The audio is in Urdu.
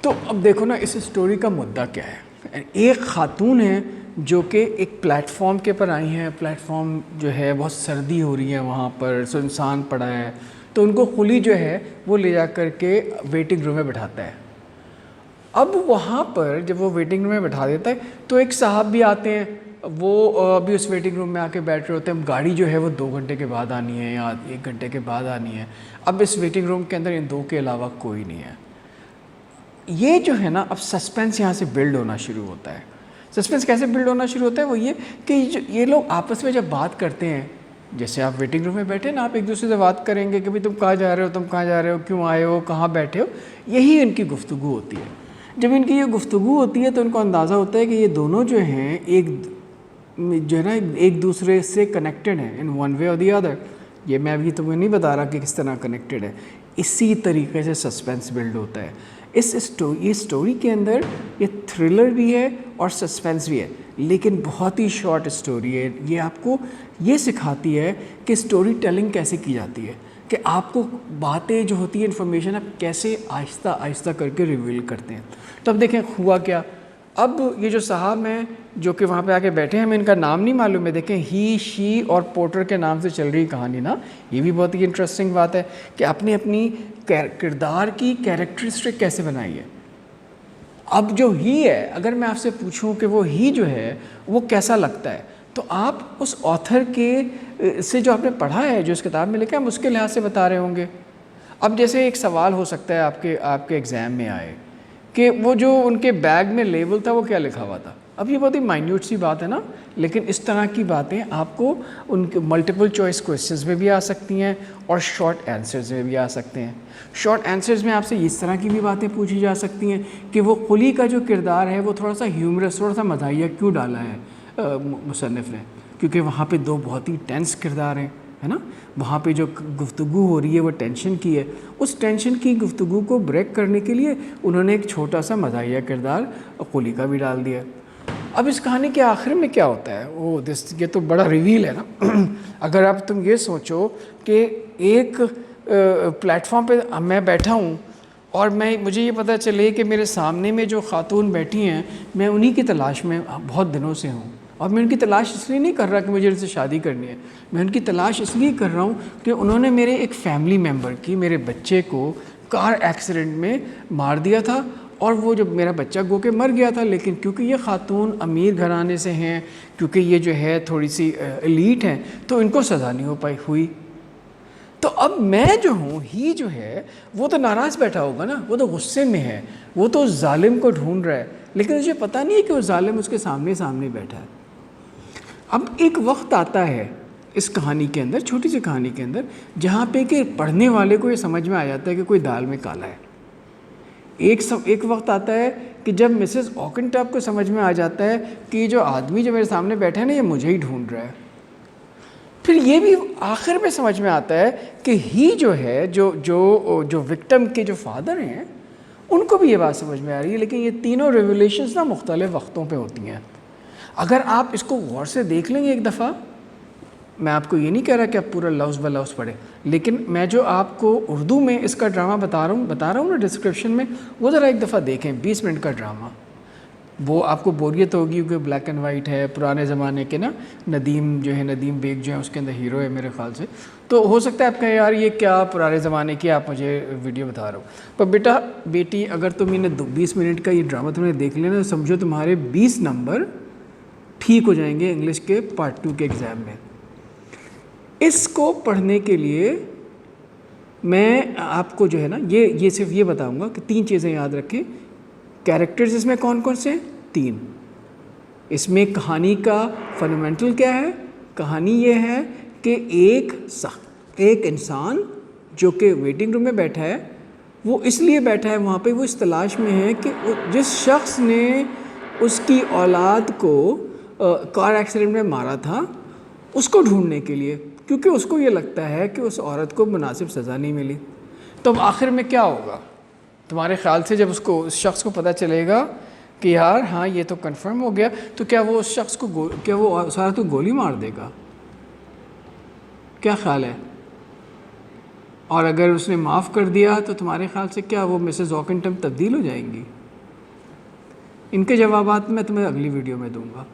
تو اب دیکھو نا اس اسٹوری کا مدعا کیا ہے. ایک خاتون ہے جو کہ ایک پلیٹ فارم کے پر آئی ہیں. پلیٹ فارم جو ہے بہت سردی ہو رہی ہے وہاں پر, سو انسان پڑا ہے, تو ان کو خلی جو ہے وہ لے جا کر کے ویٹنگ روم میں بٹھاتا ہے. اب وہاں پر جب وہ ویٹنگ روم میں بٹھا دیتا ہے تو ایک صاحب بھی آتے ہیں, وہ ابھی اس ویٹنگ روم میں آ کے بیٹھ رہے ہوتے ہیں. اب گاڑی جو ہے وہ 2 گھنٹے کے بعد آنی ہے یا 1 گھنٹے کے بعد آنی ہے. اب اس ویٹنگ روم کے اندر ان 2 کے علاوہ کوئی نہیں ہے. یہ جو ہے نا اب سسپینس یہاں سے بلڈ ہونا شروع ہوتا ہے. سسپینس کیسے بلڈ ہونا شروع ہوتا ہے؟ وہ یہ کہ یہ لوگ آپس میں جب بات کرتے ہیں, جیسے آپ ویٹنگ روم میں بیٹھے نا, آپ ایک دوسرے سے بات کریں گے کہ بھئی تم کہاں جا رہے ہو, تم کہاں جا رہے ہو, کیوں آئے ہو, کہاں بیٹھے ہو. یہی ان کی گفتگو ہوتی ہے. جب ان کی یہ گفتگو ہوتی ہے تو ان کو اندازہ ہوتا ہے کہ یہ دونوں جو ہیں ایک جو ہے نا ایک دوسرے سے کنیکٹڈ ہیں ان ون وے اور دی ادر. یہ میں ابھی تمہیں نہیں بتا رہا کہ کس طرح کنیکٹڈ ہے. اسی طریقے سے سسپینس بلڈ ہوتا ہے. یہ اسٹوری کے اندر یہ تھرلر بھی ہے اور سسپینس بھی ہے, لیکن بہت ہی شارٹ اسٹوری ہے. یہ آپ کو یہ سکھاتی ہے کہ اسٹوری ٹیلنگ کیسے کی جاتی ہے, کہ آپ کو باتیں جو ہوتی ہیں انفارمیشن آپ کیسے آہستہ آہستہ کر کے ریویل کرتے ہیں. تو اب دیکھیں ہوا کیا. اب یہ جو صاحب ہیں جو کہ وہاں پہ آ کے بیٹھے ہیں, ہمیں ان کا نام نہیں معلوم ہے. دیکھیں ہی, شی اور پورٹر کے نام سے چل رہی کہانی نا. یہ بھی بہت ہی انٹرسٹنگ بات ہے کہ اپنی اپنی کردار کی کیریکٹرسٹک کیسے بنائی ہے. اب جو ہی ہے, اگر میں آپ سے پوچھوں کہ وہ ہی جو ہے وہ کیسا لگتا ہے, تو آپ اس آتھر کے سے جو آپ نے پڑھا ہے, جو اس کتاب میں لکھا ہے, ہم اس کے لحاظ سے بتا رہے ہوں گے. اب جیسے ایک سوال ہو سکتا ہے آپ کے ایگزام میں آئے کہ وہ جو ان کے بیگ میں لیبل تھا وہ کیا لکھا ہوا تھا. اب یہ بہت ہی مائنیوٹ سی بات ہے نا, لیکن اس طرح کی باتیں آپ کو ان کے ملٹیپل چوائس کویسچنز میں بھی آ سکتی ہیں اور شارٹ آنسرز میں بھی آ سکتے ہیں. شارٹ آنسرز میں آپ سے اس طرح کی بھی باتیں پوچھی جا سکتی ہیں کہ وہ قلی کا جو کردار ہے وہ تھوڑا سا ہیومرس, تھوڑا سا مزاحیہ کیوں ڈالا ہے مصنف نے, کیونکہ وہاں پہ 2 بہت ہی ٹینس کردار ہیں, ہے نا. وہاں پہ جو گفتگو ہو رہی ہے وہ ٹینشن کی ہے. اس ٹینشن کی گفتگو کو بریک کرنے کے لیے انہوں نے ایک چھوٹا سا مزاحیہ کردار قلی کا بھی ڈال دیا. اب اس کہانی کے آخر میں کیا ہوتا ہے, یہ تو بڑا ریویل ہے نا. اگر اب تم یہ سوچو کہ ایک پلیٹ فارم پہ میں بیٹھا ہوں اور مجھے یہ پتہ چلے کہ میرے سامنے میں جو خاتون بیٹھی ہیں میں انہی کی تلاش میں بہت دنوں سے ہوں, اور میں ان کی تلاش اس لیے نہیں کر رہا کہ مجھے ان سے شادی کرنی ہے, میں ان کی تلاش اس لیے کر رہا ہوں کہ انہوں نے میرے ایک فیملی ممبر کی, میرے بچے کو کار ایکسیڈنٹ میں مار دیا تھا, اور وہ جب میرا بچہ گو کے مر گیا تھا, لیکن کیونکہ یہ خاتون امیر گھرانے سے ہیں, کیونکہ یہ جو ہے تھوڑی سی ایلیٹ ہیں, تو ان کو سزا نہیں ہو پائی ہوئی. تو اب میں جو ہوں, ہی جو ہے وہ تو ناراض بیٹھا ہوگا نا, وہ تو غصے میں ہے, وہ تو ظالم کو ڈھونڈ رہا ہے, لیکن مجھے پتہ نہیں ہے کہ وہ ظالم اس کے سامنے بیٹھا ہے. اب ایک وقت آتا ہے اس کہانی کے اندر, چھوٹی سی کہانی کے اندر, جہاں پہ کہ پڑھنے والے کو یہ سمجھ میں آ جاتا ہے کہ کوئی دال میں کالا ہے. ایک وقت آتا ہے کہ جب مسز اوکنٹاپ کو سمجھ میں آ جاتا ہے کہ یہ جو آدمی جو میرے سامنے بیٹھا ہے نا, یہ مجھے ہی ڈھونڈ رہا ہے. پھر یہ بھی آخر میں سمجھ میں آتا ہے کہ ہی جو ہے جو وکٹم کے جو فادر ہیں ان کو بھی یہ بات سمجھ میں آ رہی ہے, لیکن یہ تینوں ریولیشنز نا مختلف وقتوں پہ ہوتی ہیں. اگر آپ اس کو غور سے دیکھ لیں گے ایک دفعہ, میں آپ کو یہ نہیں کہہ رہا کہ آپ پورا لفظ بہ لفظ پڑھیں, لیکن میں جو آپ کو اردو میں اس کا ڈرامہ بتا رہا ہوں نا ڈسکرپشن میں, وہ ذرا ایک دفعہ دیکھیں. 20 منٹ کا ڈرامہ, وہ آپ کو بوریت ہوگی کیونکہ بلیک اینڈ وائٹ ہے, پرانے زمانے کے نا. ندیم جو ہے, ندیم بیگ جو ہے اس کے اندر ہیرو ہے میرے خیال سے, تو ہو سکتا ہے آپ کہیں یار یہ کیا پرانے زمانے کی آپ مجھے ویڈیو بتا رہا ہو. پر بیٹا بیٹی, اگر تم انہیں 20 منٹ کا یہ ڈرامہ تم نے دیکھ لینا, تو سمجھو تمہارے 20 نمبر ٹھیک ہو جائیں گے انگلش کے پارٹ 2 کے ایگزام میں. اس کو پڑھنے کے لیے میں آپ کو جو ہے نا یہ صرف یہ بتاؤں گا کہ 3 چیزیں یاد رکھیں. کیریکٹرز اس میں کون کون سے ہیں؟ 3. اس میں کہانی کا فنڈامنٹل کیا ہے؟ کہانی یہ ہے کہ ایک انسان جو کہ ویٹنگ روم میں بیٹھا ہے, وہ اس لیے بیٹھا ہے وہاں پہ, وہ اس تلاش میں ہے کہ جس شخص نے اس کی اولاد کو کار ایکسیڈنٹ میں مارا تھا اس کو ڈھونڈنے کے لیے, کیونکہ اس کو یہ لگتا ہے کہ اس عورت کو مناسب سزا نہیں ملی. تو اب آخر میں کیا ہوگا تمہارے خیال سے؟ جب اس شخص کو پتہ چلے گا کہ یار ہاں یہ تو کنفرم ہو گیا, تو کیا وہ اس شخص کو کیا وہ اس عورت کو گولی مار دے گا؟ کیا خیال ہے؟ اور اگر اس نے معاف کر دیا تو تمہارے خیال سے کیا وہ مسز آکنٹم تبدیل ہو جائیں گی؟ ان کے جوابات میں تمہیں اگلی ویڈیو میں دوں گا.